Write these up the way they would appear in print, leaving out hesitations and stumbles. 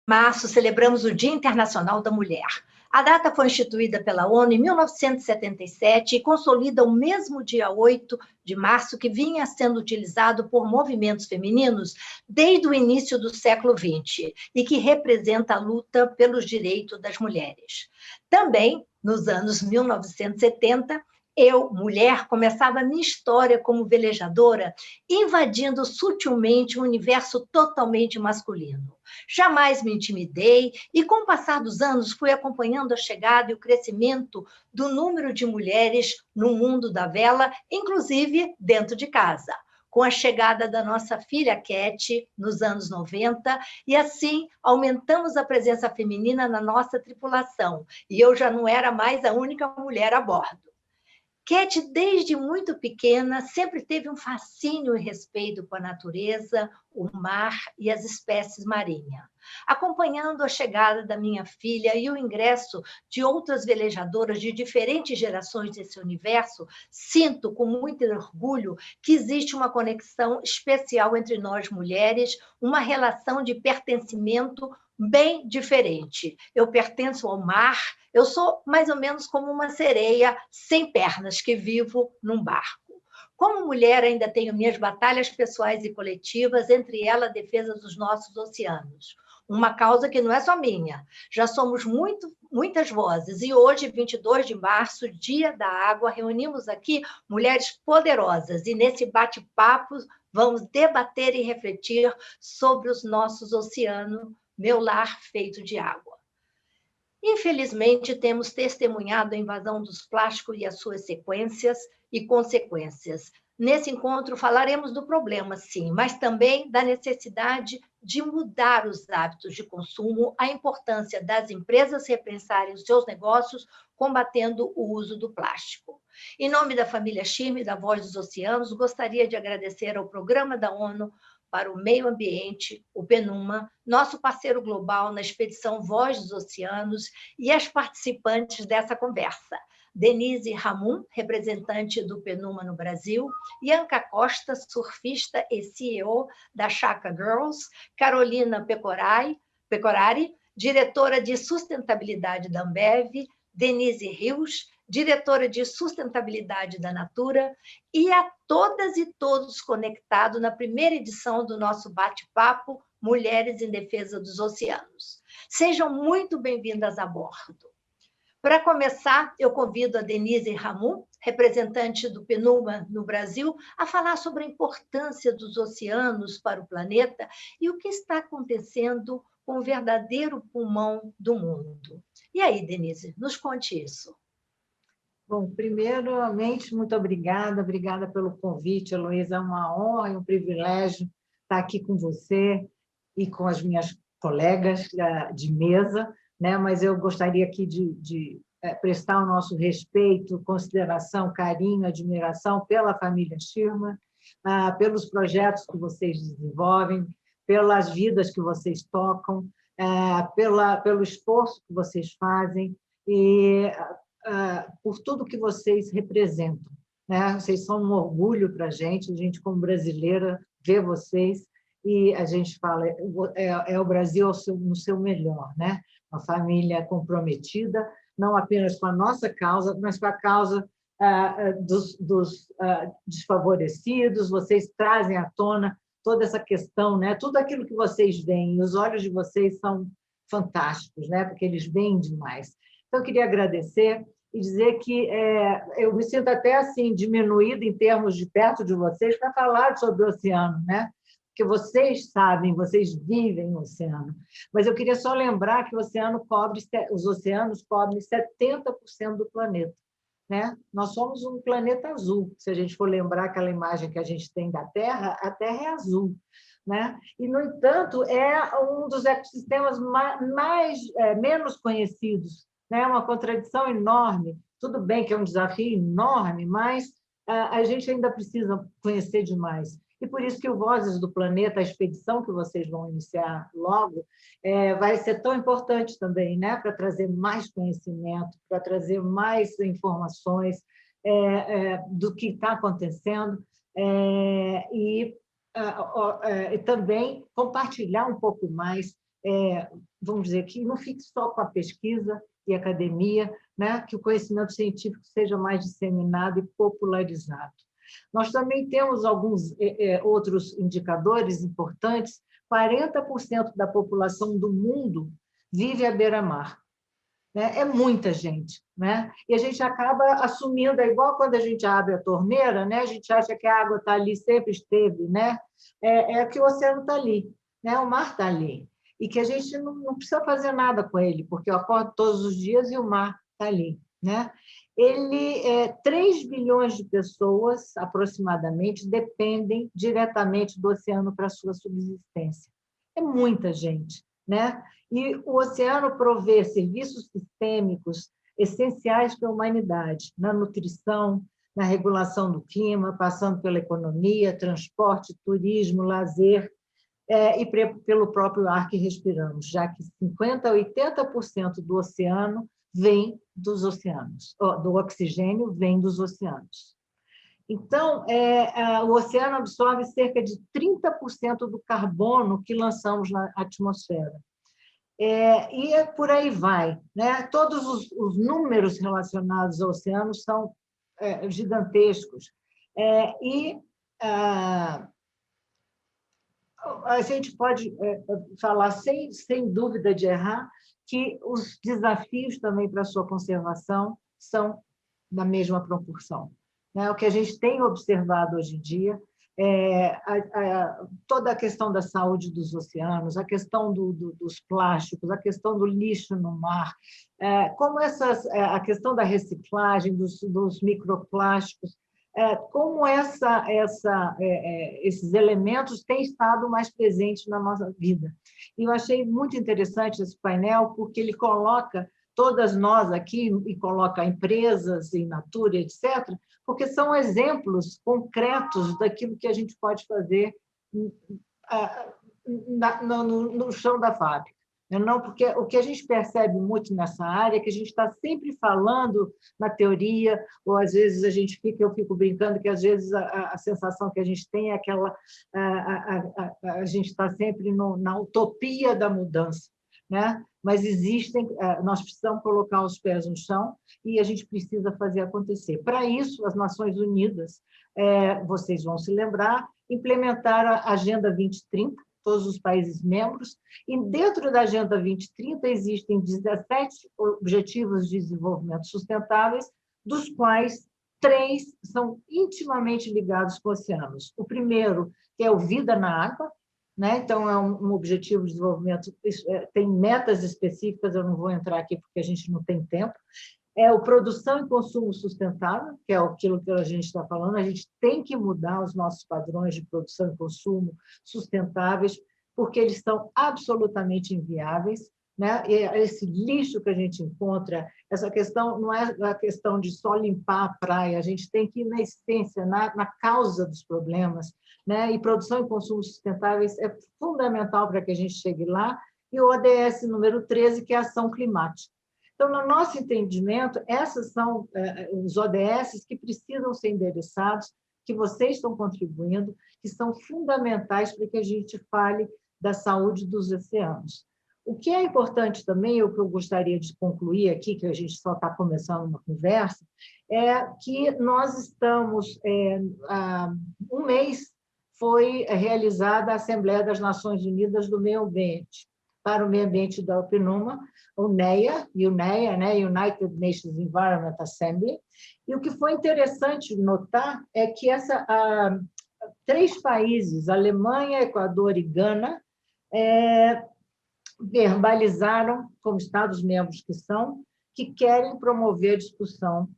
Março, celebramos o Dia Internacional da Mulher. A data foi instituída pela ONU em 1977 e consolida o mesmo dia 8 de março que vinha sendo utilizado por movimentos femininos desde o início do século XX e que representa a luta pelos direitos das mulheres. Também, nos anos 1970, eu, mulher, começava a minha história como velejadora, invadindo sutilmente um universo totalmente masculino. Jamais me intimidei e, com o passar dos anos, fui acompanhando a chegada e o crescimento do número de mulheres no mundo da vela, inclusive dentro de casa. Com a chegada da nossa filha Cat, nos anos 90, e assim aumentamos a presença feminina na nossa tripulação, e eu já não era mais a única mulher a bordo. Cat, desde muito pequena, sempre teve um fascínio e respeito com a natureza, o mar e as espécies marinhas. Acompanhando a chegada da minha filha e o ingresso de outras velejadoras de diferentes gerações desse universo, sinto com muito orgulho que existe uma conexão especial entre nós mulheres, uma relação de pertencimento bem diferente. Eu pertenço ao mar, eu sou mais ou menos como uma sereia sem pernas que vivo num barco. Como mulher, ainda tenho minhas batalhas pessoais e coletivas, entre elas a defesa dos nossos oceanos. Uma causa que não é só minha. Já somos muitas vozes e hoje, 22 de março, Dia da Água, reunimos aqui mulheres poderosas e nesse bate-papo vamos debater e refletir sobre os nossos oceanos, meu lar feito de água. Infelizmente, temos testemunhado a invasão dos plásticos e as suas sequências e consequências. Nesse encontro, falaremos do problema, sim, mas também da necessidade de mudar os hábitos de consumo, a importância das empresas repensarem os seus negócios, combatendo o uso do plástico. Em nome da família Schirmer, da Voz dos Oceanos, gostaria de agradecer ao Programa da ONU para o Meio Ambiente, o PNUMA, nosso parceiro global na expedição Voz dos Oceanos e as participantes dessa conversa. Denise Ramon, representante do PNUMA no Brasil, Ianca Costa, surfista e CEO da Chaka Girls, Carolina Pecorari, diretora de sustentabilidade da Ambev, Denise Rios, diretora de sustentabilidade da Natura, e a todas e todos conectados na primeira edição do nosso bate-papo Mulheres em Defesa dos Oceanos. Sejam muito bem-vindas a bordo. Para começar, eu convido a Denise Ramon, representante do PNUMA no Brasil, a falar sobre a importância dos oceanos para o planeta e o que está acontecendo com o verdadeiro pulmão do mundo. E aí, Denise, nos conte isso. Bom, primeiramente, muito obrigada pelo convite, Heloísa, é uma honra e um privilégio estar aqui com você e com as minhas colegas de mesa, né? Mas eu gostaria aqui de prestar o nosso respeito, consideração, carinho, admiração pela família Schirmer, pelos projetos que vocês desenvolvem, pelas vidas que vocês tocam, pelo esforço que vocês fazem e por tudo que vocês representam, né? Vocês são um orgulho para a gente como brasileira, ver vocês, e a gente fala, é o Brasil no seu melhor, né? Uma família comprometida, não apenas com a nossa causa, mas com a causa dos desfavorecidos. Vocês trazem à tona toda essa questão, né? Tudo aquilo que vocês veem, os olhos de vocês são fantásticos, né? Porque eles veem demais. Então, eu queria agradecer e dizer que eu me sinto até assim diminuída em termos de perto de vocês para falar sobre o oceano, né? Porque vocês sabem, vocês vivem o oceano. Mas eu queria só lembrar que os oceanos cobrem 70% do planeta, né? Nós somos um planeta azul. Se a gente for lembrar aquela imagem que a gente tem da Terra, a Terra é azul, né? E, no entanto, é um dos ecossistemas menos conhecidos, né? Uma contradição enorme. Tudo bem que é um desafio enorme, mas a gente ainda precisa conhecer demais. E por isso que o Vozes do Planeta, a expedição que vocês vão iniciar logo, vai ser tão importante também, né? Para trazer mais conhecimento, para trazer mais informações do que está acontecendo e também compartilhar um pouco mais vamos dizer, que não fique só com a pesquisa e academia, né? Que o conhecimento científico seja mais disseminado e popularizado. Nós também temos alguns outros indicadores importantes. 40% da população do mundo vive à beira-mar. Né? É muita gente. Né? E a gente acaba assumindo, é igual quando a gente abre a torneira, né? A gente acha que a água está ali, sempre esteve, né? Que o oceano está ali, né? O mar está ali. E que a gente não precisa fazer nada com ele, porque eu acordo todos os dias e o mar está ali. Né? 3 bilhões de pessoas, aproximadamente, dependem diretamente do oceano para a sua subsistência. É muita gente. Né? E o oceano provê serviços sistêmicos essenciais para a humanidade, na nutrição, na regulação do clima, passando pela economia, transporte, turismo, lazer, e pelo próprio ar que respiramos, já que 50% a 80% do oceano vem dos oceanos, do oxigênio vem dos oceanos. Então, o oceano absorve cerca de 30% do carbono que lançamos na atmosfera. E por aí vai. Né? Todos os números relacionados ao oceano são gigantescos. A gente pode falar, sem dúvida de errar, que os desafios também para a sua conservação são da mesma proporção. Né? O que a gente tem observado hoje em dia toda a questão da saúde dos oceanos, a questão dos plásticos, a questão do lixo no mar, como a questão da reciclagem dos microplásticos, como esses elementos têm estado mais presentes na nossa vida. E eu achei muito interessante esse painel, porque ele coloca todas nós aqui, e coloca empresas, in natura, etc., porque são exemplos concretos daquilo que a gente pode fazer no chão da fábrica. Não, porque o que a gente percebe muito nessa área é que a gente está sempre falando na teoria, ou às vezes eu fico brincando que às vezes a sensação que a gente tem é aquela, a gente está sempre na utopia da mudança, né? Mas nós precisamos colocar os pés no chão e a gente precisa fazer acontecer. Para isso, as Nações Unidas, vocês vão se lembrar, implementaram a Agenda 2030, todos os países membros, e dentro da Agenda 2030 existem 17 Objetivos de Desenvolvimento Sustentáveis, dos quais 3 são intimamente ligados com oceanos. O primeiro, que é o Vida na Água, né? Então, é um objetivo de desenvolvimento, tem metas específicas, eu não vou entrar aqui porque a gente não tem tempo. O produção e consumo sustentável, que é aquilo que a gente está falando, a gente tem que mudar os nossos padrões de produção e consumo sustentáveis, porque eles são absolutamente inviáveis. Né? E esse lixo que a gente encontra, essa questão não é a questão de só limpar a praia, a gente tem que ir na essência, na causa dos problemas, né? E produção e consumo sustentáveis é fundamental para que a gente chegue lá, e o ODS número 13, que é a ação climática. Então, no nosso entendimento, esses são os ODS que precisam ser endereçados, que vocês estão contribuindo, que são fundamentais para que a gente fale da saúde dos oceanos. O que é importante também, o que eu gostaria de concluir aqui, que a gente só está começando uma conversa, é que nós estamos, há um mês, foi realizada a Assembleia das Nações Unidas do Meio Ambiente, para o Meio Ambiente da PNUMA, UNEA, né? United Nations Environment Assembly, e o que foi interessante notar é que 3 países, Alemanha, Equador e Gana, verbalizaram, como Estados-membros que são, que querem promover discussão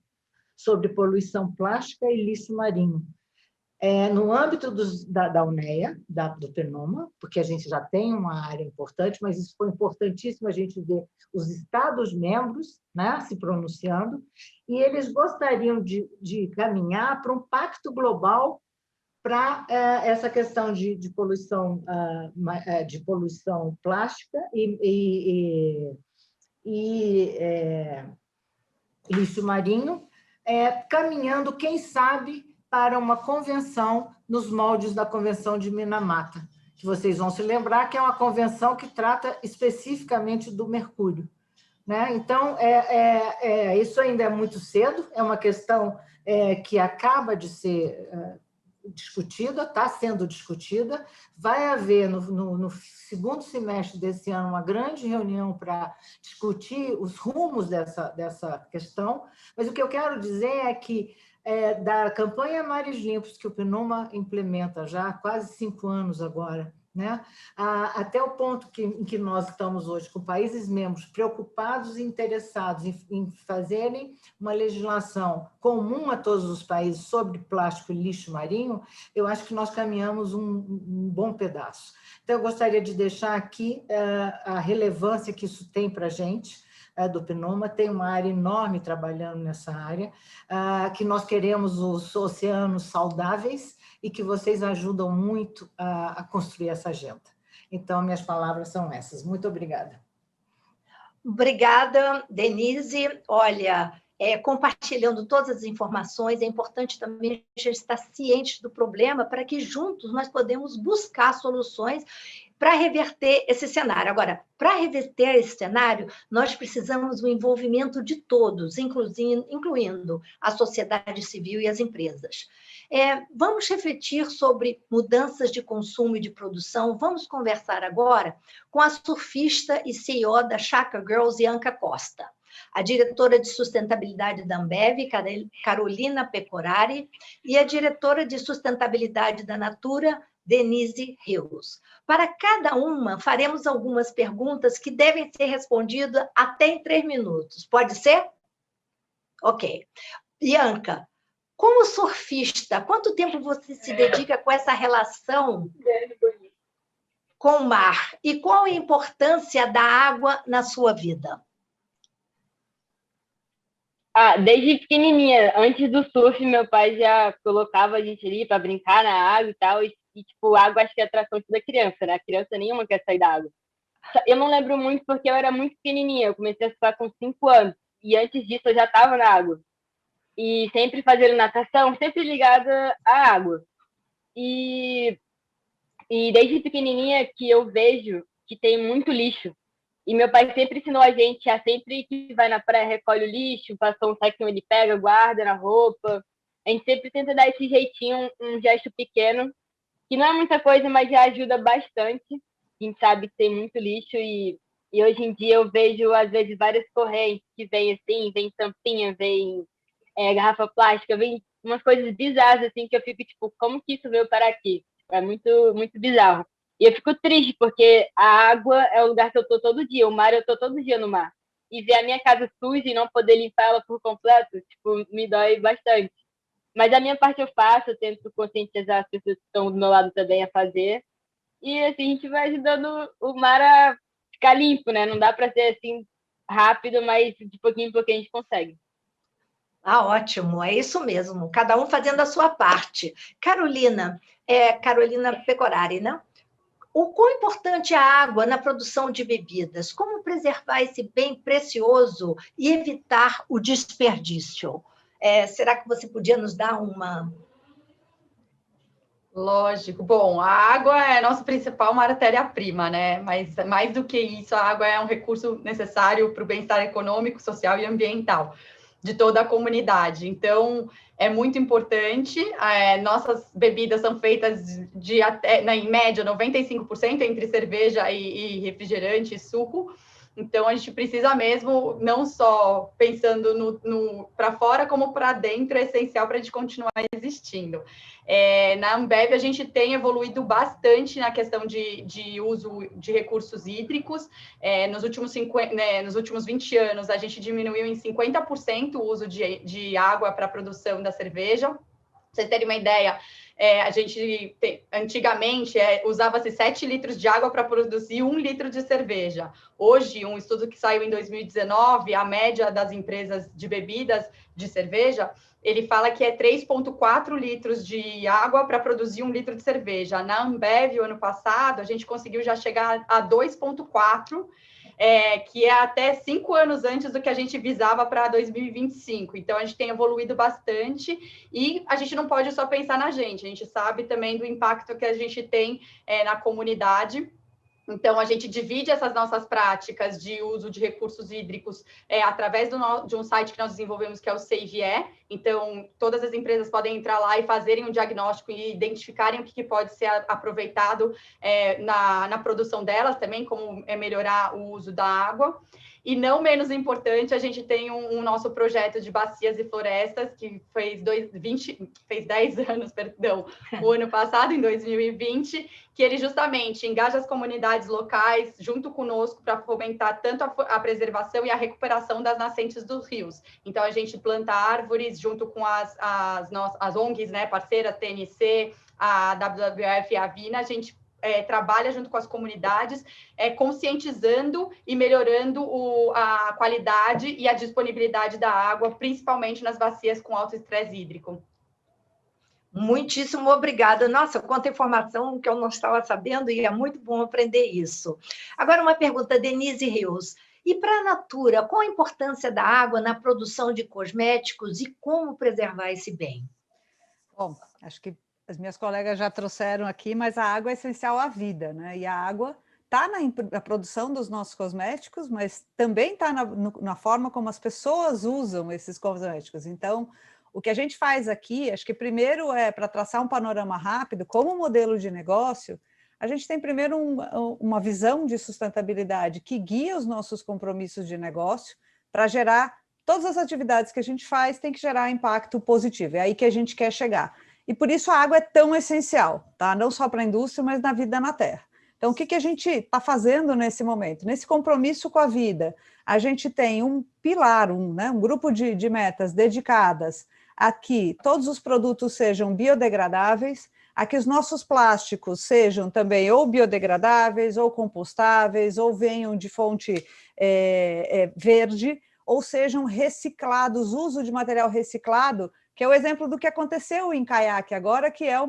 sobre poluição plástica e lixo marinho. No âmbito da UNEA, do PNUMA, porque a gente já tem uma área importante, mas isso foi importantíssimo a gente ver os Estados-membros, né, se pronunciando, e eles gostariam de caminhar para um pacto global para essa questão de poluição plástica e lixo marinho, caminhando, quem sabe, para uma convenção nos moldes da Convenção de Minamata, que vocês vão se lembrar que é uma convenção que trata especificamente do mercúrio, né? Então, isso ainda é muito cedo, é uma questão que acaba de ser discutida, está sendo discutida. Vai haver, no segundo semestre desse ano, uma grande reunião para discutir os rumos dessa questão, mas o que eu quero dizer é que da campanha Mares Limpos, que o PNUMA implementa já há quase 5 anos agora, né? Até o ponto em que nós estamos hoje, com países membros preocupados e interessados em fazerem uma legislação comum a todos os países sobre plástico e lixo marinho, eu acho que nós caminhamos um bom pedaço. Então, eu gostaria de deixar aqui a relevância que isso tem para a gente, do PNUMA, tem uma área enorme trabalhando nessa área, que nós queremos os oceanos saudáveis e que vocês ajudam muito a construir essa agenda. Então, minhas palavras são essas. Muito obrigada. Obrigada, Denise. Olha, compartilhando todas as informações, é importante também a gente estar ciente do problema para que juntos nós podemos buscar soluções para reverter esse cenário. Agora, para reverter esse cenário, nós precisamos do envolvimento de todos, incluindo a sociedade civil e as empresas. Vamos refletir sobre mudanças de consumo e de produção. Vamos conversar agora com a surfista e CEO da Chakra Girls, Ianca Costa, a diretora de sustentabilidade da Ambev, Carolina Pecorari, e a diretora de sustentabilidade da Natura, Denise Rios. Para cada uma, faremos algumas perguntas que devem ser respondidas até em 3 minutos. Pode ser? Ok. Ianca, como surfista, quanto tempo você se dedica com essa relação com o mar? E qual a importância da água na sua vida? Desde pequenininha, antes do surf, meu pai já colocava a gente ali para brincar na água e tal, e tipo, água acho que é atração da criança, né? A criança nenhuma quer sair da água. Eu não lembro muito porque eu era muito pequenininha, eu comecei a surfar com 5 anos, e antes disso eu já estava na água. E sempre fazendo natação, sempre ligada à água. E desde pequenininha que eu vejo que tem muito lixo. E meu pai sempre ensinou a gente a sempre que vai na praia, recolhe o lixo, passou um saquinho, ele pega, guarda na roupa. A gente sempre tenta dar esse jeitinho, um gesto pequeno, que não é muita coisa, mas já ajuda bastante. A gente sabe que tem muito lixo e hoje em dia eu vejo, às vezes, várias correntes que vêm assim, vem tampinha, vem garrafa plástica, vem umas coisas bizarras, assim, que eu fico, tipo, como que isso veio parar aqui? É muito, muito bizarro. E eu fico triste, porque a água é o lugar que eu tô todo dia, o mar eu tô todo dia no mar. E ver a minha casa suja e não poder limpar ela por completo, tipo, me dói bastante. Mas a minha parte eu faço, eu tento conscientizar as pessoas que estão do meu lado também a fazer. E assim, a gente vai ajudando o mar a ficar limpo, né? Não dá para ser assim rápido, mas de pouquinho em pouquinho a gente consegue. Ótimo, é isso mesmo, cada um fazendo a sua parte. Carolina Pecorari, né? O quão importante é a água na produção de bebidas? Como preservar esse bem precioso e evitar o desperdício? Será que você podia nos dar uma... Lógico. Bom, a água é a nossa principal matéria-prima, né? Mas mais do que isso, a água é um recurso necessário para o bem-estar econômico, social e ambiental de toda a comunidade. Então, é muito importante. Nossas bebidas são feitas de até, em média, 95% entre cerveja e refrigerante e suco. Então, a gente precisa mesmo, não só pensando para fora, como para dentro, é essencial para a gente continuar existindo. Na Ambev, a gente tem evoluído bastante na questão de uso de recursos hídricos. Nos últimos 20 anos, a gente diminuiu em 50% o uso de água para a produção da cerveja. Pra vocês terem uma ideia, a gente antigamente usava-se 7 litros de água para produzir 1 litro de cerveja. Hoje, um estudo que saiu em 2019, a média das empresas de bebidas de cerveja, ele fala que é 3,4 litros de água para produzir 1 litro de cerveja. Na Ambev, o ano passado, a gente conseguiu já chegar a 2,4. que é até 5 anos antes do que a gente visava para 2025. Então, a gente tem evoluído bastante e a gente não pode só pensar na gente, a gente sabe também do impacto que a gente tem na comunidade. Então, a gente divide essas nossas práticas de uso de recursos hídricos através de um site que nós desenvolvemos, que é o SaveE. Então, todas as empresas podem entrar lá e fazerem um diagnóstico e identificarem o que pode ser aproveitado na produção delas também, como melhorar o uso da água. E não menos importante, a gente tem um nosso projeto de bacias e florestas, que fez 10 anos, perdão, o ano passado, em 2020, que ele justamente engaja as comunidades locais junto conosco para fomentar tanto a preservação e a recuperação das nascentes dos rios. Então, a gente planta árvores junto com as ONGs, né, parceiras, TNC, a WWF e a Vina, a gente trabalha junto com as comunidades, conscientizando e melhorando a qualidade e a disponibilidade da água, principalmente nas bacias com alto estresse hídrico. Muitíssimo obrigada. Nossa, quanta informação que eu não estava sabendo e é muito bom aprender isso. Agora, uma pergunta, Denise Rios. E para a Natura, qual a importância da água na produção de cosméticos e como preservar esse bem? Bom, acho que as minhas colegas já trouxeram aqui, mas a água é essencial à vida, né? E a água está na produção dos nossos cosméticos, mas também está na forma como as pessoas usam esses cosméticos. Então, o que a gente faz aqui, acho que primeiro para traçar um panorama rápido, como modelo de negócio, a gente tem primeiro uma visão de sustentabilidade que guia os nossos compromissos de negócio para gerar todas as atividades que a gente faz, tem que gerar impacto positivo, é aí que a gente quer chegar. E por isso a água é tão essencial, tá? Não só para a indústria, mas na vida na Terra. Então, o que a gente está fazendo nesse momento? Nesse compromisso com a vida, a gente tem um pilar, um grupo de metas dedicadas a que todos os produtos sejam biodegradáveis, a que os nossos plásticos sejam também ou biodegradáveis, ou compostáveis, ou venham de fonte verde, ou sejam reciclados, uso de material reciclado, que é o exemplo do que aconteceu em Caiaque agora, que é um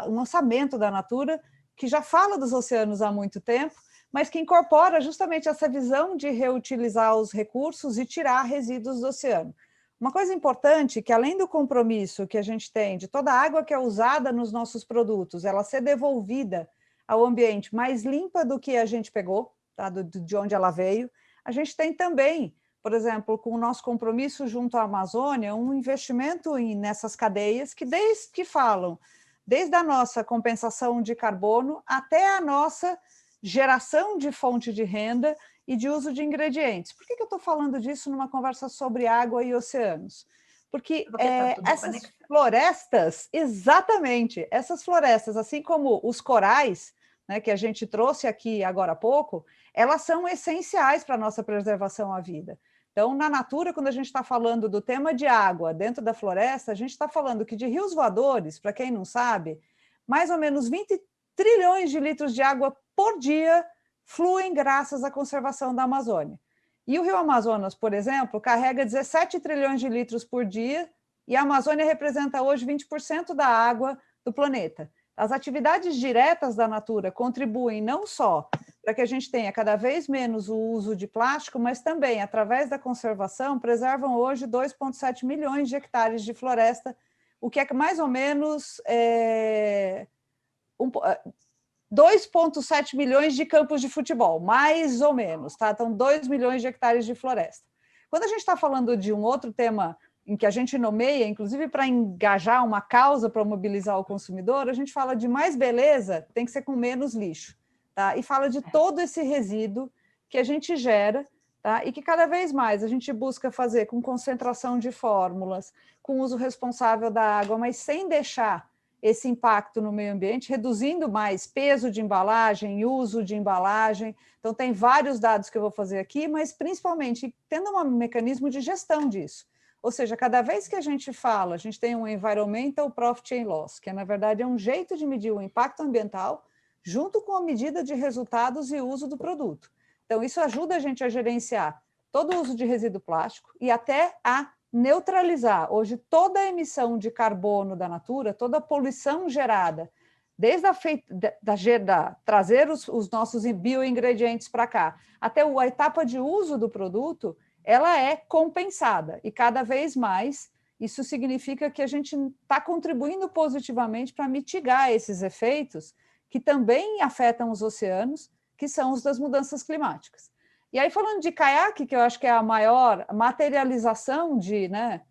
lançamento da Natura, que já fala dos oceanos há muito tempo, mas que incorpora justamente essa visão de reutilizar os recursos e tirar resíduos do oceano. Uma coisa importante, que além do compromisso que a gente tem de toda a água que é usada nos nossos produtos, ela ser devolvida ao ambiente mais limpa do que a gente pegou, tá? De onde ela veio, a gente tem também, por exemplo, com o nosso compromisso junto à Amazônia, um investimento nessas cadeias que desde a nossa compensação de carbono até a nossa geração de fonte de renda e de uso de ingredientes. Por que eu estou falando disso numa conversa sobre água e oceanos? Porque essas florestas, exatamente, essas florestas, assim como os corais, né, que a gente trouxe aqui agora há pouco, elas são essenciais para a nossa preservação à vida. Então, na Natura, quando a gente está falando do tema de água dentro da floresta, a gente está falando que de rios voadores, para quem não sabe, mais ou menos 20 trilhões de litros de água por dia fluem graças à conservação da Amazônia. E o Rio Amazonas, por exemplo, carrega 17 trilhões de litros por dia e a Amazônia representa hoje 20% da água do planeta. As atividades diretas da Natura contribuem não só para que a gente tenha cada vez menos o uso de plástico, mas também, através da conservação, preservam hoje 2,7 milhões de hectares de floresta, o que é mais ou menos 2,7 milhões de campos de futebol, mais ou menos, tá? Então, 2 milhões de hectares de floresta. Quando a gente está falando de um outro tema em que a gente nomeia, inclusive para engajar uma causa para mobilizar o consumidor, a gente fala de mais beleza, tem que ser com menos lixo. Tá? E fala de todo esse resíduo que a gente gera, tá? E que cada vez mais a gente busca fazer com concentração de fórmulas, com uso responsável da água, mas sem deixar esse impacto no meio ambiente, reduzindo mais peso de embalagem, uso de embalagem. Então, tem vários dados que eu vou fazer aqui, mas principalmente tendo um mecanismo de gestão disso. Ou seja, cada vez que a gente fala, a gente tem um Environmental Profit and Loss, que na verdade é um jeito de medir o impacto ambiental junto com a medida de resultados e uso do produto. Então, isso ajuda a gente a gerenciar todo o uso de resíduo plástico e até a neutralizar hoje toda a emissão de carbono da Natura, toda a poluição gerada desde trazer os nossos bioingredientes para cá, até a etapa de uso do produto, ela é compensada. E cada vez mais, isso significa que a gente está contribuindo positivamente para mitigar esses efeitos que também afetam os oceanos, que são os das mudanças climáticas. E aí, falando de caiaque, que eu acho que é a maior materialização de, né,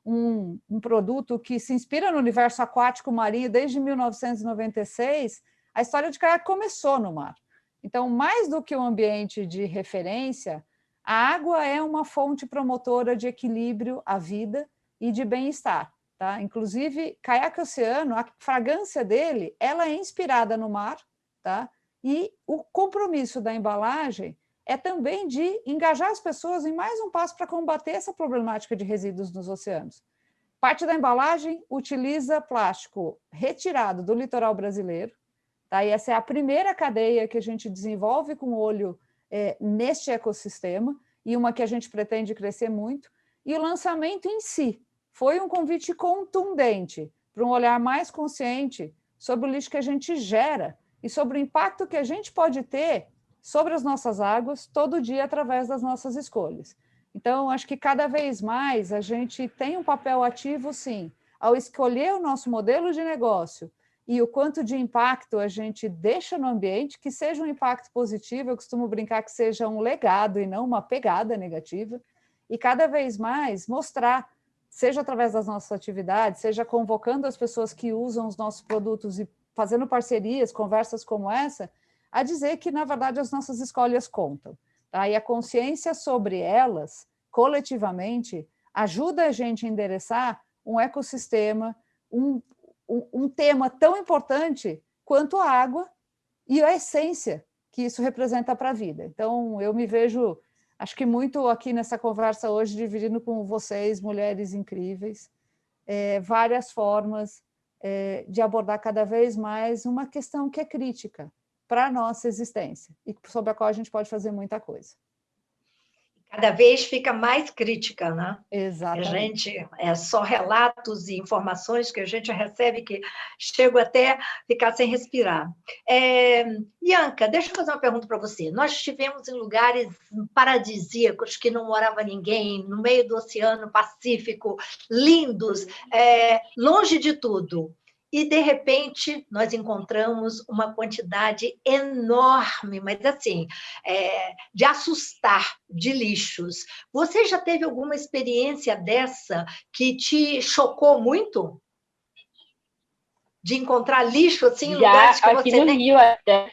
um produto que se inspira no universo aquático marinho desde 1996, a história de caiaque começou no mar. Então, mais do que um ambiente de referência, a água é uma fonte promotora de equilíbrio à vida e de bem-estar. Tá? Inclusive, caiaque oceano, a fragrância dele, ela é inspirada no mar, tá? E o compromisso da embalagem é também de engajar as pessoas em mais um passo para combater essa problemática de resíduos nos oceanos. Parte da embalagem utiliza plástico retirado do litoral brasileiro, tá? E essa é a primeira cadeia que a gente desenvolve com olho neste ecossistema, e uma que a gente pretende crescer muito. E o lançamento em si foi um convite contundente para um olhar mais consciente sobre o lixo que a gente gera e sobre o impacto que a gente pode ter sobre as nossas águas todo dia através das nossas escolhas. Então, acho que cada vez mais a gente tem um papel ativo, sim, ao escolher o nosso modelo de negócio e o quanto de impacto a gente deixa no ambiente, que seja um impacto positivo, eu costumo brincar que seja um legado e não uma pegada negativa, e cada vez mais mostrar, seja através das nossas atividades, seja convocando as pessoas que usam os nossos produtos e fazendo parcerias, conversas como essa, a dizer que, na verdade, as nossas escolhas contam. Tá? E a consciência sobre elas, coletivamente, ajuda a gente a endereçar um ecossistema, um tema tão importante quanto a água e a essência que isso representa para a vida. Então, eu me vejo, acho que muito aqui nessa conversa hoje, dividindo com vocês, mulheres incríveis, várias formas de abordar cada vez mais uma questão que é crítica para a nossa existência e sobre a qual a gente pode fazer muita coisa. Cada vez fica mais crítica, né? Exatamente. É só relatos e informações que a gente recebe que chegam até a ficar sem respirar. Ianca, deixa eu fazer uma pergunta para você. Nós estivemos em lugares paradisíacos que não morava ninguém, no meio do Oceano Pacífico, lindos, longe de tudo. E, de repente, nós encontramos uma quantidade enorme, mas assim, de assustar, de lixos. Você já teve alguma experiência dessa que te chocou muito? De encontrar lixo assim, em lugares que aqui você no nem... Rio até.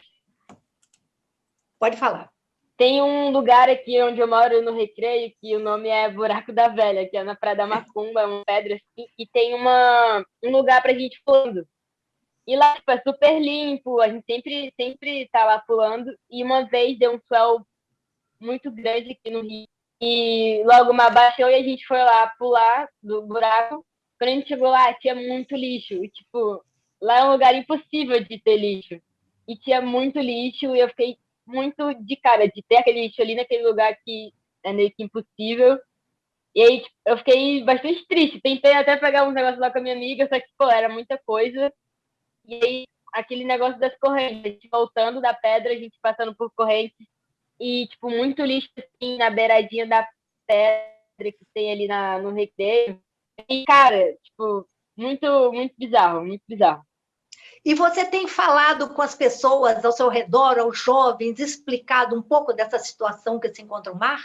Pode falar. Tem um lugar aqui onde eu moro, no Recreio, que o nome é Buraco da Velha, que é na Praia da Macumba, uma pedra assim, e tem um lugar pra gente pulando. E lá, tipo, é super limpo, a gente sempre tá lá pulando, e uma vez deu um swell muito grande aqui no Rio, e logo uma baixou e a gente foi lá pular do buraco. Quando a gente chegou lá, tinha muito lixo, e tipo, lá é um lugar impossível de ter lixo, e tinha muito lixo, e eu fiquei muito de cara de ter aquele lixo ali naquele lugar que é meio que impossível. E aí, tipo, eu fiquei bastante triste. Tentei até pegar uns negócios lá com a minha amiga, só que, pô, era muita coisa. E aí, aquele negócio das correntes, a gente voltando da pedra, a gente passando por correntes, e, tipo, muito lixo, assim, na beiradinha da pedra que tem ali no Recreio. E, cara, tipo, muito, muito bizarro, muito bizarro. E você tem falado com as pessoas ao seu redor, aos jovens, explicado um pouco dessa situação que se encontra o mar?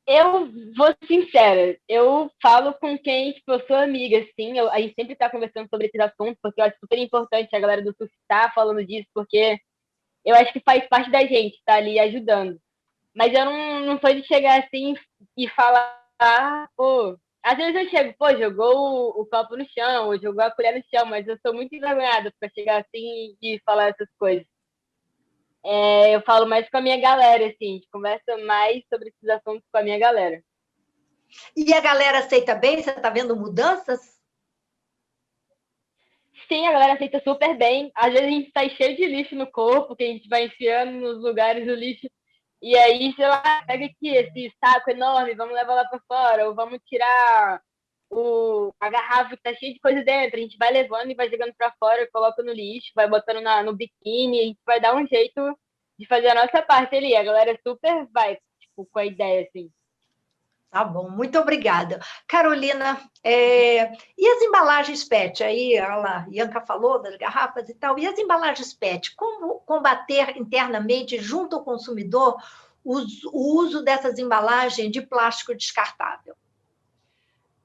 Eu vou ser sincera, eu falo com quem, tipo, eu sou amiga, assim, a gente sempre tá conversando sobre esses assuntos, porque eu acho super importante a galera do surf estar falando disso, porque eu acho que faz parte da gente, tá ali ajudando. Mas eu não sou de chegar assim e falar, pô... Às vezes eu chego, pô, jogou o copo no chão, ou jogou a colher no chão, mas eu sou muito envergonhada pra chegar assim e falar essas coisas. Eu falo mais com a minha galera, assim, a gente conversa mais sobre esses assuntos com a minha galera. E a galera aceita bem? Você está vendo mudanças? Sim, a galera aceita super bem. Às vezes a gente sai cheio de lixo no corpo, que a gente vai enfiando nos lugares do lixo. E aí, sei lá, pega aqui esse saco enorme, vamos levar lá para fora, ou vamos tirar a garrafa que tá cheia de coisa dentro, a gente vai levando e vai jogando para fora, coloca no lixo, vai botando no biquíni, a gente vai dar um jeito de fazer a nossa parte ali. A galera super vai, tipo, com a ideia, assim. Tá bom, muito obrigada. Carolina, e as embalagens PET? Aí a Ianca falou das garrafas e tal. E as embalagens PET? Como combater internamente, junto ao consumidor, o uso dessas embalagens de plástico descartável?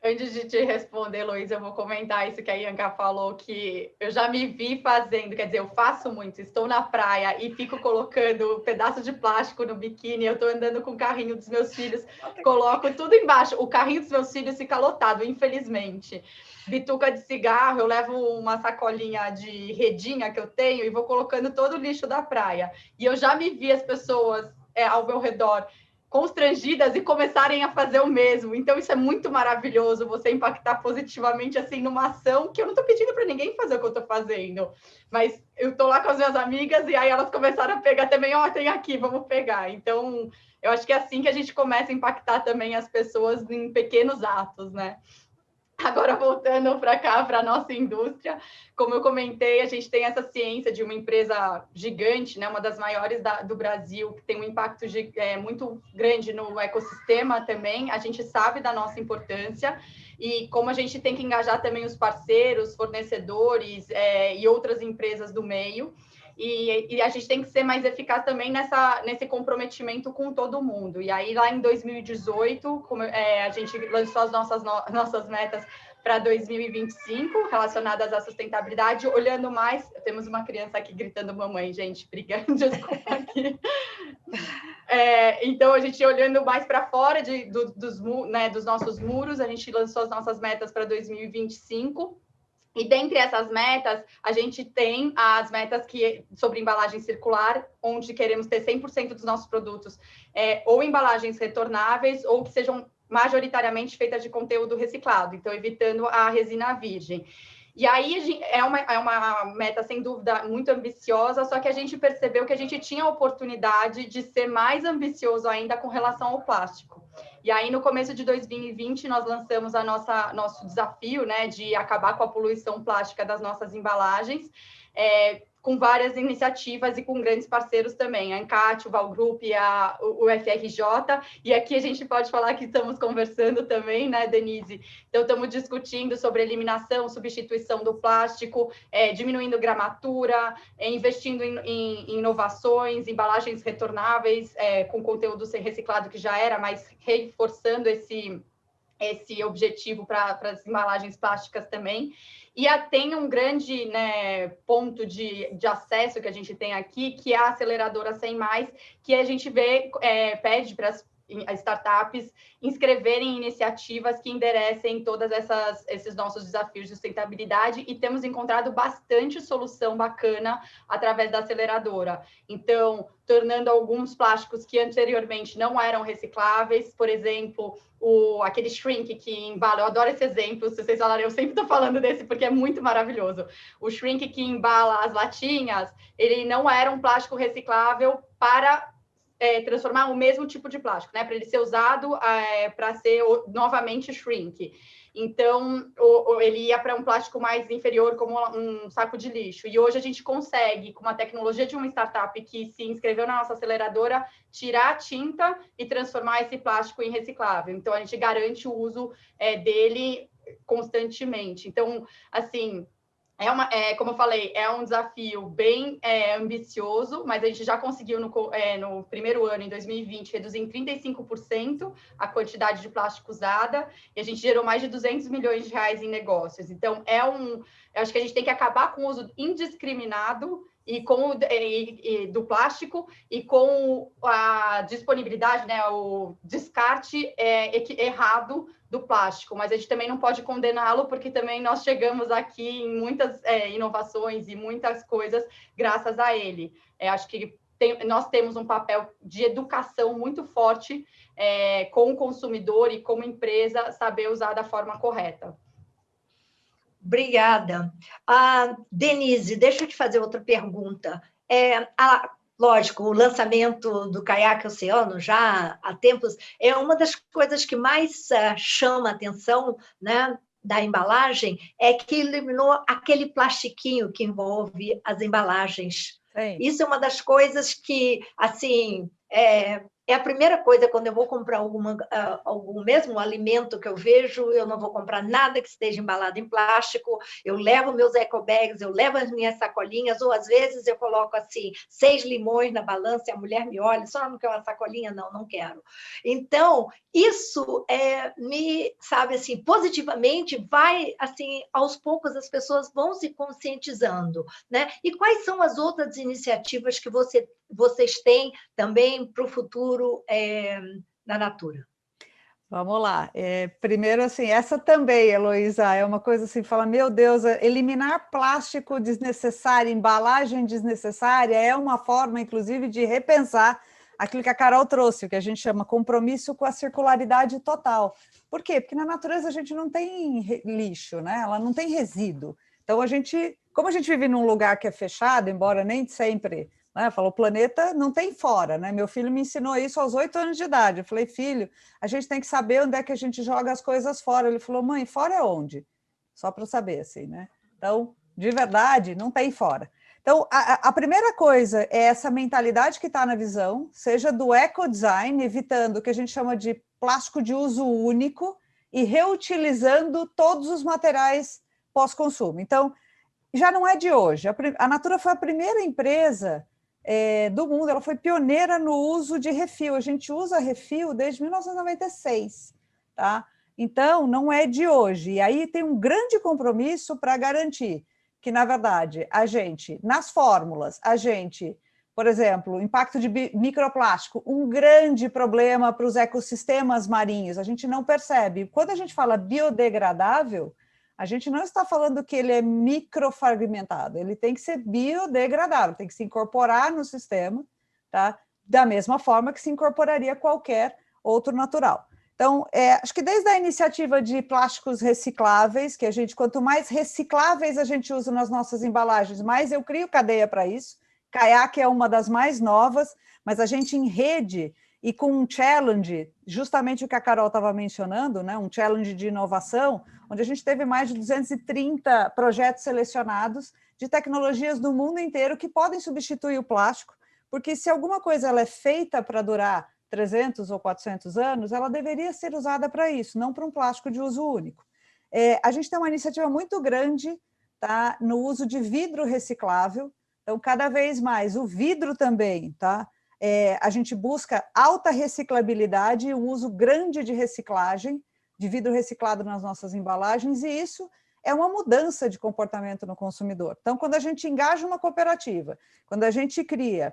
Antes de te responder, Luiz, eu vou comentar isso que a Ianca falou, que eu já me vi fazendo, quer dizer, eu faço muito, estou na praia e fico colocando pedaço de plástico no biquíni, eu estou andando com o carrinho dos meus filhos, coloco tudo embaixo, o carrinho dos meus filhos fica lotado, infelizmente. Bituca de cigarro, eu levo uma sacolinha de redinha que eu tenho e vou colocando todo o lixo da praia. E eu já me vi as pessoas ao meu redor constrangidas e começarem a fazer o mesmo. Então, isso é muito maravilhoso, você impactar positivamente, assim, numa ação que eu não estou pedindo para ninguém fazer o que eu estou fazendo, mas eu estou lá com as minhas amigas e aí elas começaram a pegar também, tem aqui, vamos pegar. Então, eu acho que é assim que a gente começa a impactar também as pessoas em pequenos atos, né? Agora, voltando para cá, para a nossa indústria, como eu comentei, a gente tem essa ciência de uma empresa gigante, né, uma das maiores do Brasil, que tem um impacto muito grande no ecossistema também. A gente sabe da nossa importância e como a gente tem que engajar também os parceiros, fornecedores e outras empresas do meio. E a gente tem que ser mais eficaz também nesse comprometimento com todo mundo. E aí, lá em 2018, a gente lançou as nossas metas para 2025, relacionadas à sustentabilidade, olhando mais... Temos uma criança aqui gritando mamãe, gente, brigando, desculpa aqui. Então, a gente olhando mais para fora dos nossos muros, a gente lançou as nossas metas para 2025, e dentre essas metas, a gente tem as metas sobre embalagem circular, onde queremos ter 100% dos nossos produtos ou embalagens retornáveis ou que sejam majoritariamente feitas de conteúdo reciclado, então evitando a resina virgem. E aí é uma meta, sem dúvida, muito ambiciosa, só que a gente percebeu que a gente tinha a oportunidade de ser mais ambicioso ainda com relação ao plástico. E aí, no começo de 2020, nós lançamos nosso desafio, né, de acabar com a poluição plástica das nossas embalagens, com várias iniciativas e com grandes parceiros também, a Ancate, o Val Group e o FRJ, e aqui a gente pode falar que estamos conversando também, né, Denise? Então, estamos discutindo sobre eliminação, substituição do plástico, diminuindo gramatura, investindo em inovações, embalagens retornáveis, com conteúdo sem reciclado que já era, mas reforçando esse objetivo para as embalagens plásticas também. E tem um grande, né, ponto de acesso que a gente tem aqui, que é a aceleradora 100+, que a gente pede para as startups inscreverem iniciativas que enderecem todos esses nossos desafios de sustentabilidade, e temos encontrado bastante solução bacana através da aceleradora. Então, tornando alguns plásticos que anteriormente não eram recicláveis, por exemplo, aquele shrink que embala, eu adoro esse exemplo, se vocês falarem, eu sempre estou falando desse porque é muito maravilhoso. O shrink que embala as latinhas, ele não era um plástico reciclável para transformar o mesmo tipo de plástico, né? Para ele ser usado para ser novamente shrink. Então, ele ia para um plástico mais inferior, como um saco de lixo. E hoje a gente consegue, com uma tecnologia de uma startup que se inscreveu na nossa aceleradora, tirar a tinta e transformar esse plástico em reciclável. Então, a gente garante o uso dele constantemente. Então, assim... como eu falei, é um desafio bem ambicioso, mas a gente já conseguiu no primeiro ano, em 2020, reduzir em 35% a quantidade de plástico usada, e a gente gerou mais de 200 milhões de reais em negócios. Então, eu acho que a gente tem que acabar com o uso indiscriminado do plástico e com a disponibilidade, né, o descarte errado do plástico, mas a gente também não pode condená-lo, porque também nós chegamos aqui em muitas inovações e muitas coisas graças a ele. Acho que nós temos um papel de educação muito forte com o consumidor e como empresa saber usar da forma correta. Obrigada. Denise, deixa eu te fazer outra pergunta. Lógico, o lançamento do caiaque oceano já há tempos é uma das coisas que mais chama a atenção, né, da embalagem, é que eliminou aquele plastiquinho que envolve as embalagens. Sim. Isso é uma das coisas que, assim, é a primeira coisa quando eu vou comprar algum mesmo alimento que eu vejo, eu não vou comprar nada que esteja embalado em plástico, eu levo meus eco bags, eu levo as minhas sacolinhas, ou às vezes eu coloco assim 6 limões na balança e a mulher me olha, só não quer uma sacolinha? Não, não quero. Então, isso sabe assim, positivamente vai, assim, aos poucos as pessoas vão se conscientizando, né? E quais são as outras iniciativas que vocês têm também para o futuro na Natura? Vamos lá. Primeiro, assim, essa também, Heloísa, é uma coisa assim, fala, meu Deus, eliminar plástico desnecessário, embalagem desnecessária, é uma forma, inclusive, de repensar aquilo que a Carol trouxe, o que a gente chama compromisso com a circularidade total. Por quê? Porque na natureza a gente não tem lixo, né? Ela não tem resíduo. Então, como a gente vive num lugar que é fechado, embora nem sempre... Falou, o planeta não tem fora, né? Meu filho me ensinou isso aos 8 anos de idade. Eu falei, filho, a gente tem que saber onde é que a gente joga as coisas fora. Ele falou, mãe, fora é onde? Só para saber, assim, né? Então, de verdade, não tem fora. Então, a primeira coisa é essa mentalidade que está na visão, seja do ecodesign, evitando o que a gente chama de plástico de uso único e reutilizando todos os materiais pós-consumo. Então, já não é de hoje. A Natura foi a primeira empresa do mundo, ela foi pioneira no uso de refil. A gente usa refil desde 1996, tá? Então, não é de hoje. E aí tem um grande compromisso para garantir que, na verdade, a gente, nas fórmulas, por exemplo, impacto de microplástico, um grande problema para os ecossistemas marinhos, a gente não percebe. Quando a gente fala biodegradável, a gente não está falando que ele é microfragmentado, ele tem que ser biodegradável, tem que se incorporar no sistema, tá? Da mesma forma que se incorporaria qualquer outro natural. Então, acho que desde a iniciativa de plásticos recicláveis, que quanto mais recicláveis a gente usa nas nossas embalagens, mais eu crio cadeia para isso. Caiaque é uma das mais novas, mas a gente em rede e com um challenge, justamente o que a Carol estava mencionando, né, um challenge de inovação, onde a gente teve mais de 230 projetos selecionados de tecnologias do mundo inteiro que podem substituir o plástico, porque se alguma coisa ela é feita para durar 300 ou 400 anos, ela deveria ser usada para isso, não para um plástico de uso único. A gente tem uma iniciativa muito grande, tá, no uso de vidro reciclável, então cada vez mais o vidro também, tá? A gente busca alta reciclabilidade e um uso grande de reciclagem, de vidro reciclado nas nossas embalagens, e isso é uma mudança de comportamento no consumidor. Então, quando a gente engaja uma cooperativa, quando a gente cria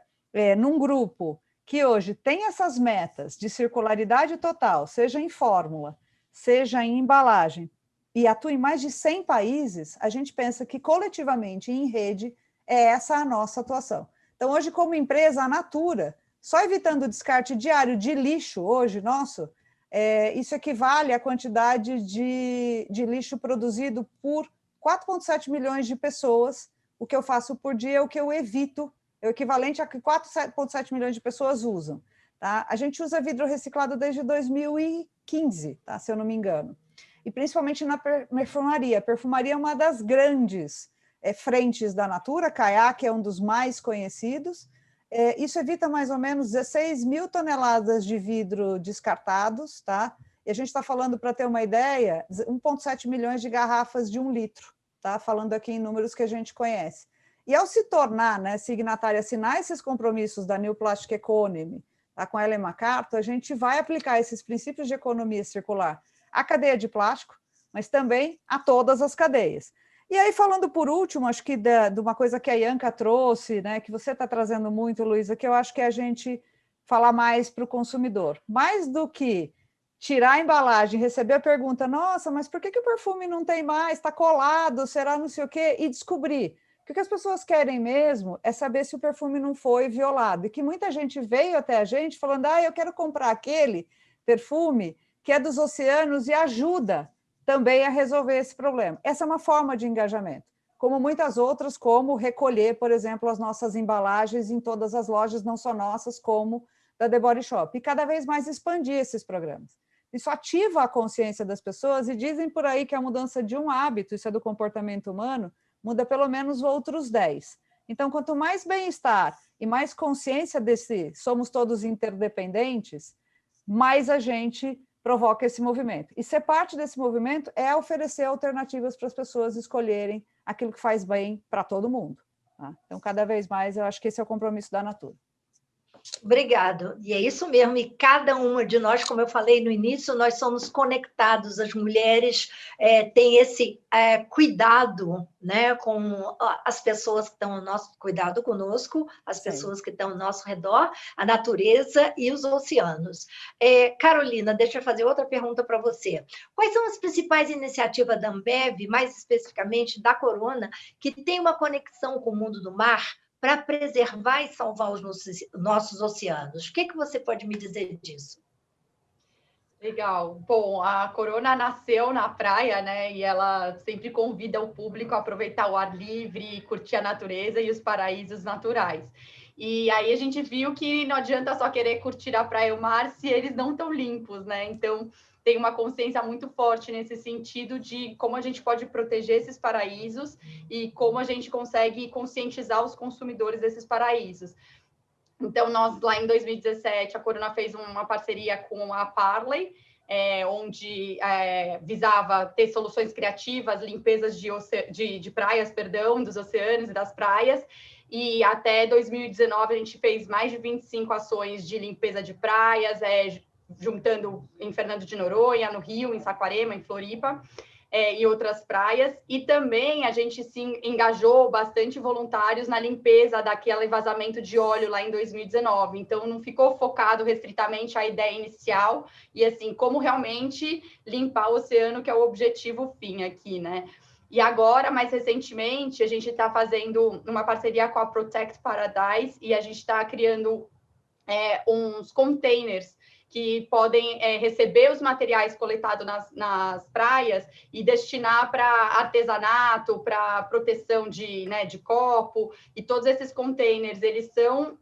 num grupo que hoje tem essas metas de circularidade total, seja em fórmula, seja em embalagem, e atua em mais de 100 países, a gente pensa que coletivamente, em rede, é essa a nossa atuação. Então, hoje, como empresa, a Natura, só evitando o descarte diário de lixo, hoje, nosso, isso equivale à quantidade de lixo produzido por 4,7 milhões de pessoas. O que eu faço por dia é o que eu evito, é o equivalente a que 4,7 milhões de pessoas usam. Tá? A gente usa vidro reciclado desde 2015, tá? Se eu não me engano. E principalmente na perfumaria. A perfumaria é uma das grandes frentes da Natura, Caiaque é um dos mais conhecidos. Isso evita mais ou menos 16 mil toneladas de vidro descartados, tá? E a gente está falando, para ter uma ideia, 1,7 milhões de garrafas de 1 litro, tá? Falando aqui em números que a gente conhece. E ao se tornar, né, signatária, assinar esses compromissos da New Plastic Economy, tá, com a Ellen MacArthur, a gente vai aplicar esses princípios de economia circular à cadeia de plástico, mas também a todas as cadeias. E aí, falando por último, acho que de uma coisa que a Ianca trouxe, né, que você está trazendo muito, Luísa, que eu acho que é a gente falar mais para o consumidor. Mais do que tirar a embalagem, receber a pergunta, nossa, mas por que o perfume não tem mais? Está colado, será não sei o quê? E descobrir que o que as pessoas querem mesmo é saber se o perfume não foi violado. E que muita gente veio até a gente falando, eu quero comprar aquele perfume que é dos oceanos e ajuda também a resolver esse problema. Essa é uma forma de engajamento. como muitas outras, como recolher, por exemplo, as nossas embalagens em todas as lojas, não só nossas, como da The Body Shop. E cada vez mais expandir esses programas. Isso ativa a consciência das pessoas e dizem por aí que a mudança de um hábito, isso é do comportamento humano, muda pelo menos outros 10. Então, quanto mais bem-estar e mais consciência desse somos todos interdependentes, mais a gente provoca esse movimento. E ser parte desse movimento é oferecer alternativas para as pessoas escolherem aquilo que faz bem para todo mundo. Tá? Então, cada vez mais, eu acho que esse é o compromisso da Natura. Obrigado. E é isso mesmo, e cada uma de nós, como eu falei no início, nós somos conectados, as mulheres têm esse cuidado, né, com as pessoas que estão ao nosso cuidado conosco, as pessoas que estão ao nosso redor, a natureza e os oceanos. Carolina, deixa eu fazer outra pergunta para você. Quais são as principais iniciativas da Ambev, mais especificamente da Corona, que tem uma conexão com o mundo do mar, para preservar e salvar os nossos oceanos? O que você pode me dizer disso? Legal. Bom, a Corona nasceu na praia, né? E ela sempre convida o público a aproveitar o ar livre, curtir a natureza e os paraísos naturais. E aí a gente viu que não adianta só querer curtir a praia e o mar se eles não estão limpos, né? Então, tem uma consciência muito forte nesse sentido de como a gente pode proteger esses paraísos e como a gente consegue conscientizar os consumidores desses paraísos. Então, nós, lá em 2017, a Corona fez uma parceria com a Parley, onde visava ter soluções criativas, limpezas de praias, perdão, dos oceanos e das praias. E até 2019, a gente fez mais de 25 ações de limpeza de praias, juntando em Fernando de Noronha, no Rio, em Saquarema, em Floripa, e outras praias. E também a gente se engajou bastante voluntários na limpeza daquele vazamento de óleo lá em 2019. Então, não ficou focado restritamente a ideia inicial e, assim, como realmente limpar o oceano, que é o objetivo fim aqui, né? E agora, mais recentemente, a gente está fazendo uma parceria com a Protect Paradise e a gente está criando uns containers que podem receber os materiais coletados nas praias e destinar para artesanato, para proteção de copo, e todos esses containers, eles são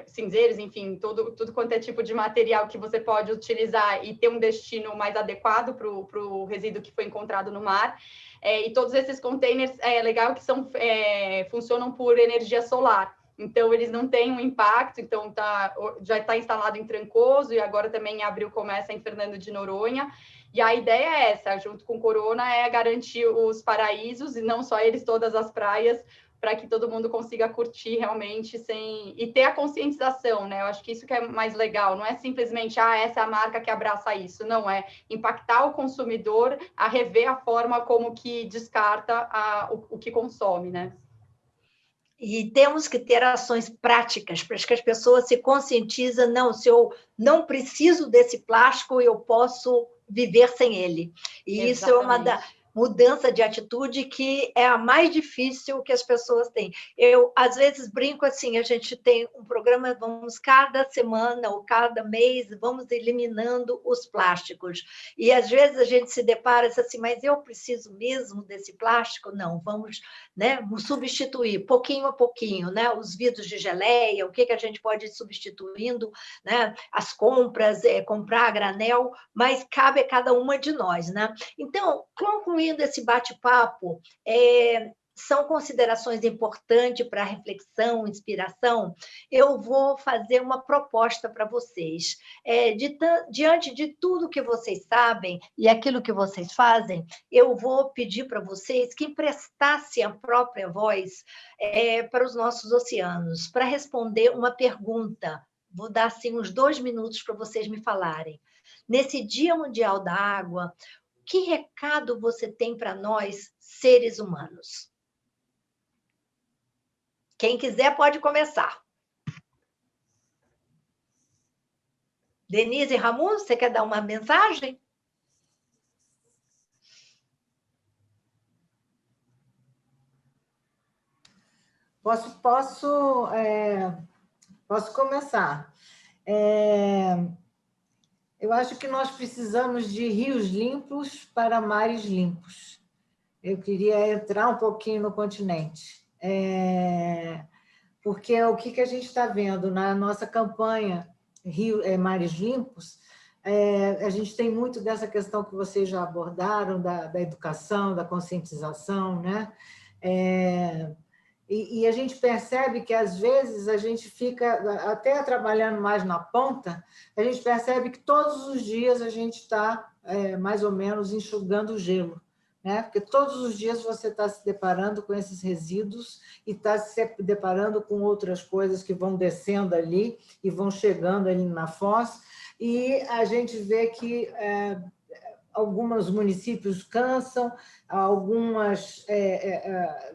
cinzeiros, enfim, tudo quanto é tipo de material que você pode utilizar e ter um destino mais adequado para o resíduo que foi encontrado no mar. E todos esses containers, legal que funcionam por energia solar. Então, eles não têm um impacto, então já está instalado em Trancoso e agora também em abril começa em Fernando de Noronha. E a ideia é essa, junto com Corona, garantir os paraísos, e não só eles, todas as praias, para que todo mundo consiga curtir realmente e ter a conscientização, né? Eu acho que isso que é mais legal, não é simplesmente, essa é a marca que abraça isso, não, é impactar o consumidor a rever a forma como que descarta o que consome, né? E temos que ter ações práticas para que as pessoas se conscientizem, não, se eu não preciso desse plástico, eu posso viver sem ele. E Exatamente. Isso é uma mudança de atitude que é a mais difícil que as pessoas têm. Eu, às vezes, brinco assim, a gente tem um programa, vamos cada semana ou cada mês, vamos eliminando os plásticos. E, às vezes, a gente se depara assim, mas eu preciso mesmo desse plástico? Não, vamos substituir, pouquinho a pouquinho, né? Os vidros de geleia, o que a gente pode ir substituindo, né? As compras, comprar a granel, mas cabe a cada uma de nós, né? Então, concluindo esse bate-papo, são considerações importantes para reflexão, inspiração. Eu vou fazer uma proposta para vocês. Diante de tudo que vocês sabem e aquilo que vocês fazem, eu vou pedir para vocês que emprestassem a própria voz para os nossos oceanos, para responder uma pergunta. Vou dar assim, uns 2 minutos para vocês me falarem. Nesse Dia Mundial da Água, que recado você tem para nós, seres humanos? Quem quiser pode começar. Denise Ramon, você quer dar uma mensagem? Posso começar. Eu acho que nós precisamos de rios limpos para mares limpos. eu queria entrar um pouquinho no continente. Porque o que a gente está vendo na nossa campanha Mares Limpos, a gente tem muito dessa questão que vocês já abordaram, da educação, da conscientização, né? E a gente percebe que, às vezes, a gente fica, até trabalhando mais na ponta, a gente percebe que todos os dias a gente está, mais ou menos, enxugando o gelo, né? Porque todos os dias você está se deparando com esses resíduos e está se deparando com outras coisas que vão descendo ali e vão chegando ali na foz, e a gente vê que alguns municípios cansam, algumas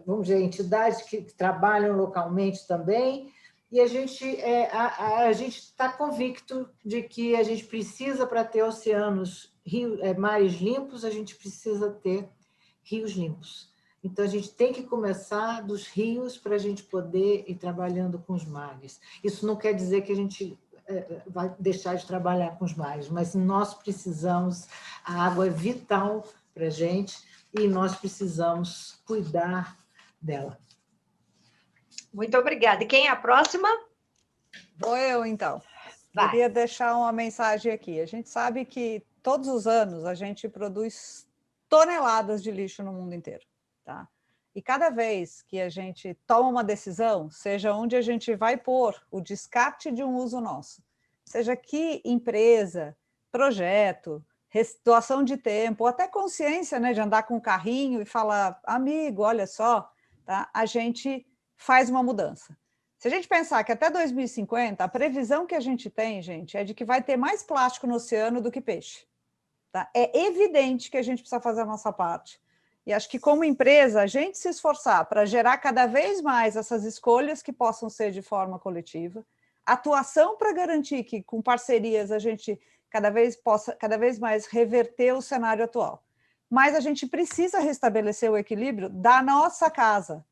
vamos dizer, entidades que trabalham localmente também, e a gente está convicto de que a gente precisa, para ter oceanos, mares limpos, a gente precisa ter rios limpos. Então, a gente tem que começar dos rios para a gente poder ir trabalhando com os mares. Isso não quer dizer que a gente vai deixar de trabalhar com os mares, mas nós precisamos, a água é vital para a gente e nós precisamos cuidar dela. Muito obrigada. E quem é a próxima? Vou eu, então. Vai. Queria deixar uma mensagem aqui. A gente sabe que todos os anos a gente produz toneladas de lixo no mundo inteiro, tá? E cada vez que a gente toma uma decisão, seja onde a gente vai pôr o descarte de um uso nosso, seja que empresa, projeto, doação de tempo, ou até consciência, né, de andar com um carrinho e falar, amigo, olha só, tá? A gente faz uma mudança. Se a gente pensar que até 2050, a previsão que a gente tem, gente, é de que vai ter mais plástico no oceano do que peixe. Tá? É evidente que a gente precisa fazer a nossa parte. E acho que, como empresa, a gente se esforçar para gerar cada vez mais essas escolhas que possam ser de forma coletiva, atuação para garantir que, com parcerias, a gente cada vez mais reverter o cenário atual. Mas a gente precisa restabelecer o equilíbrio da nossa casa,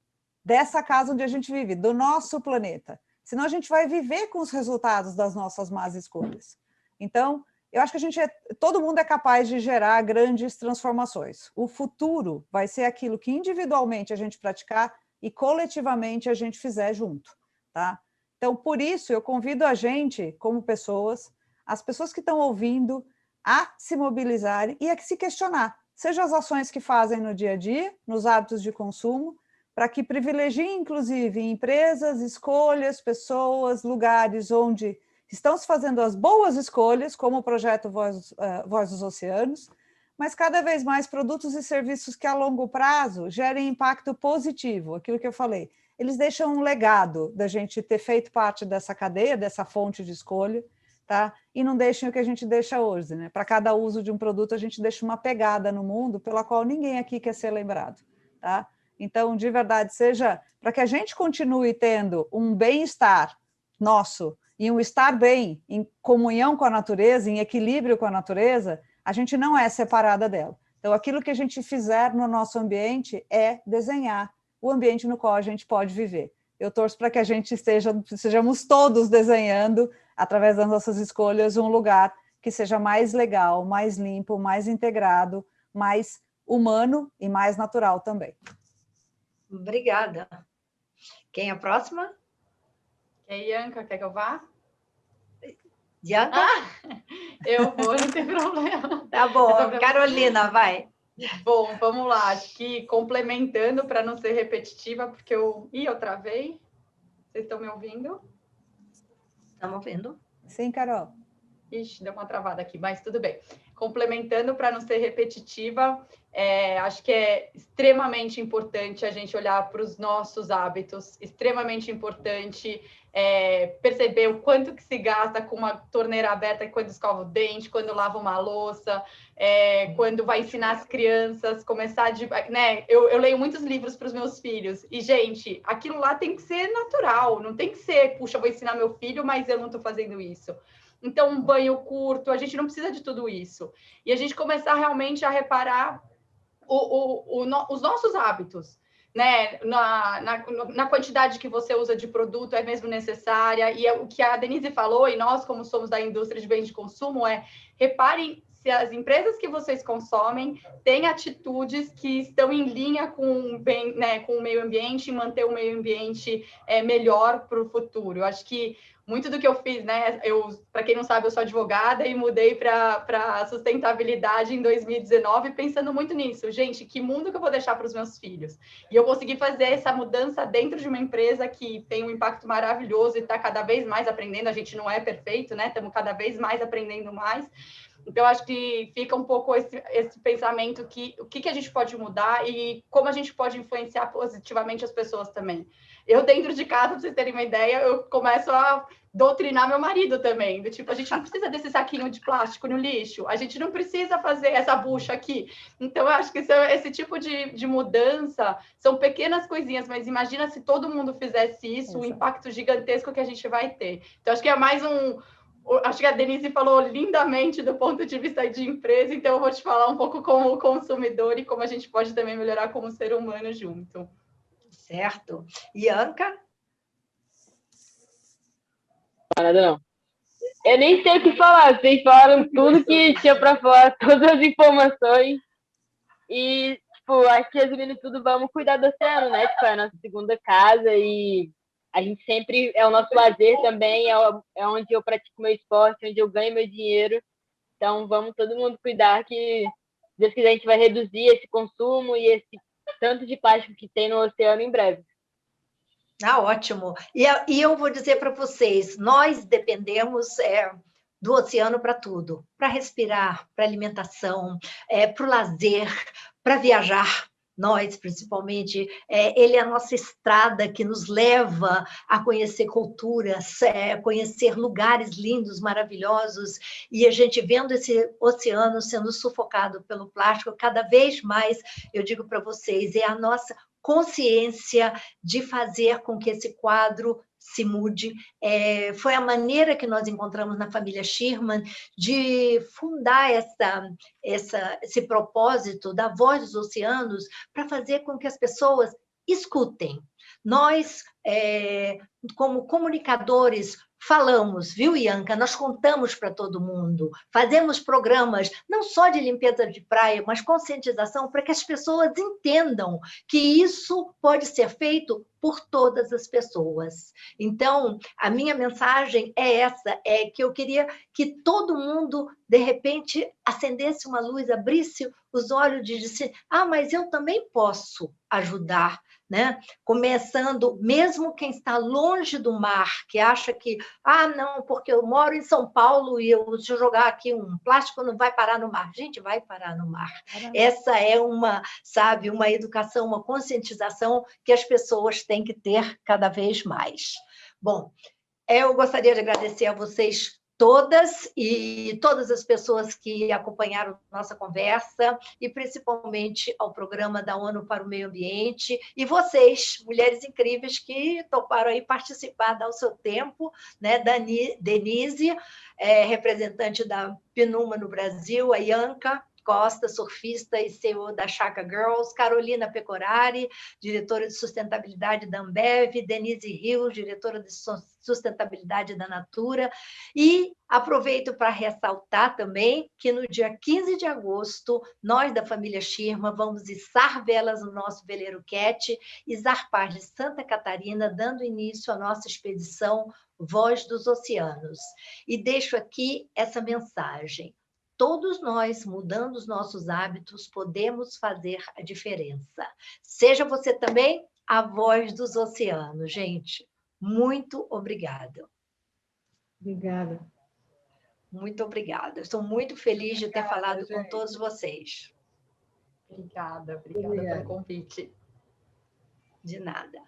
dessa casa onde a gente vive, do nosso planeta. Senão a gente vai viver com os resultados das nossas más escolhas. Então, eu acho que todo mundo é capaz de gerar grandes transformações. O futuro vai ser aquilo que individualmente a gente praticar e coletivamente a gente fizer junto, tá? Então, por isso, eu convido a gente, como pessoas, as pessoas que estão ouvindo, a se mobilizarem e a se questionar, seja as ações que fazem no dia a dia, nos hábitos de consumo, para que privilegiem, inclusive, empresas, escolhas, pessoas, lugares onde estão se fazendo as boas escolhas, como o projeto Voz dos Oceanos, mas cada vez mais produtos e serviços que a longo prazo gerem impacto positivo, aquilo que eu falei. Eles deixam um legado da gente ter feito parte dessa cadeia, dessa fonte de escolha, tá? E não deixem o que a gente deixa hoje, né? Para cada uso de um produto, a gente deixa uma pegada no mundo pela qual ninguém aqui quer ser lembrado, tá? Então, de verdade, seja para que a gente continue tendo um bem-estar nosso e um estar bem em comunhão com a natureza, em equilíbrio com a natureza, a gente não é separada dela. Então, aquilo que a gente fizer no nosso ambiente é desenhar o ambiente no qual a gente pode viver. Eu torço para que a gente sejamos todos desenhando, através das nossas escolhas, um lugar que seja mais legal, mais limpo, mais integrado, mais humano e mais natural também. Obrigada. Quem é a próxima? Ianca, quer que eu vá? Ianca? Eu vou, não tem problema. Tá bom, Carolina, vai. Bom, vamos lá. Acho que complementando para não ser repetitiva, porque eu travei. Vocês estão me ouvindo? Estamos ouvindo. Sim, Carol. Ixi, deu uma travada aqui, mas tudo bem. Complementando para não ser repetitiva, acho que é extremamente importante a gente olhar para os nossos hábitos, extremamente importante perceber o quanto que se gasta com uma torneira aberta quando escova o dente, quando lava uma louça, quando vai ensinar as crianças, começar de... né? Eu leio muitos livros para os meus filhos, e, gente, aquilo lá tem que ser natural, não tem que ser, puxa, vou ensinar meu filho, mas eu não estou fazendo isso. Então, um banho curto, a gente não precisa de tudo isso. E a gente começar realmente a reparar os nossos hábitos, né? Na quantidade que você usa de produto é mesmo necessária. E o que a Denise falou, e nós, como somos da indústria de bens de consumo, reparem se as empresas que vocês consomem têm atitudes que estão em linha com, bem, né, com o meio ambiente e manter o meio ambiente melhor para o futuro. Eu acho que muito do que eu fiz, né? Para quem não sabe, eu sou advogada e mudei para sustentabilidade em 2019, pensando muito nisso. Gente, que mundo que eu vou deixar para os meus filhos? E eu consegui fazer essa mudança dentro de uma empresa que tem um impacto maravilhoso e está cada vez mais aprendendo. A gente não é perfeito, né? Estamos cada vez mais aprendendo mais. Então, acho que fica um pouco esse pensamento que o que a gente pode mudar e como a gente pode influenciar positivamente as pessoas também. Eu, dentro de casa, para vocês terem uma ideia, eu começo a doutrinar meu marido também. Do tipo, a gente não precisa desse saquinho de plástico no lixo, a gente não precisa fazer essa bucha aqui. Então, eu acho que esse tipo de mudança são pequenas coisinhas, mas imagina se todo mundo fizesse isso, o impacto gigantesco que a gente vai ter. Então, acho que é mais Acho que a Denise falou lindamente do ponto de vista de empresa, então eu vou te falar um pouco como consumidor e como a gente pode também melhorar como ser humano junto. Certo. Ianca? Nada não. Eu nem sei o que falar, vocês falaram tudo que tinha para falar, todas as informações. E, tipo, acho que resumindo tudo, vamos cuidar do oceano, né? Tipo, é a nossa segunda casa e a gente sempre, é o nosso lazer também, é onde eu pratico meu esporte, onde eu ganho meu dinheiro. Então, vamos todo mundo cuidar que, se Deus quiser, a gente vai reduzir esse consumo e esse tanto de plástico que tem no oceano em breve. Ah, ótimo. E eu vou dizer para vocês, nós dependemos do oceano para tudo, para respirar, para alimentação, para o lazer, para viajar. Nós, principalmente, ele é a nossa estrada que nos leva a conhecer culturas, conhecer lugares lindos, maravilhosos, e a gente vendo esse oceano sendo sufocado pelo plástico, cada vez mais, eu digo para vocês, é a nossa consciência de fazer com que esse quadro se mude. Foi a maneira que nós encontramos na família Schirman de fundar esse propósito da Voz dos Oceanos para fazer com que as pessoas escutem. Nós, como comunicadores, falamos, viu, Ianca? Nós contamos para todo mundo, fazemos programas não só de limpeza de praia, mas conscientização para que as pessoas entendam que isso pode ser feito por todas as pessoas. Então, a minha mensagem é essa, é que eu queria que todo mundo, de repente, acendesse uma luz, abrisse os olhos e disse, mas eu também posso ajudar, né? Começando, mesmo quem está longe do mar, que acha que, não, porque eu moro em São Paulo e se eu jogar aqui um plástico não vai parar no mar. Gente, vai parar no mar. Essa é uma educação, uma conscientização que as pessoas têm que ter cada vez mais. Bom, eu gostaria de agradecer a vocês todas e todas as pessoas que acompanharam nossa conversa e principalmente ao programa da ONU para o Meio Ambiente e vocês, mulheres incríveis que toparam aí participar, dar o seu tempo, né? Denise, representante da PNUMA no Brasil, a Ianca Costa, surfista e CEO da Chaka Girls, Carolina Pecorari, diretora de sustentabilidade da Ambev, Denise Rios, diretora de sustentabilidade da Natura, e aproveito para ressaltar também que no dia 15 de agosto, nós da família Schirman vamos içar velas no nosso veleiro Cat e zarpar de Santa Catarina, dando início à nossa expedição Voz dos Oceanos. E deixo aqui essa mensagem. Todos nós, mudando os nossos hábitos, podemos fazer a diferença. Seja você também a voz dos oceanos, gente. Muito obrigada. Obrigada. Muito obrigada. Estou muito feliz de ter falado com todos vocês. Obrigada pelo convite. De nada.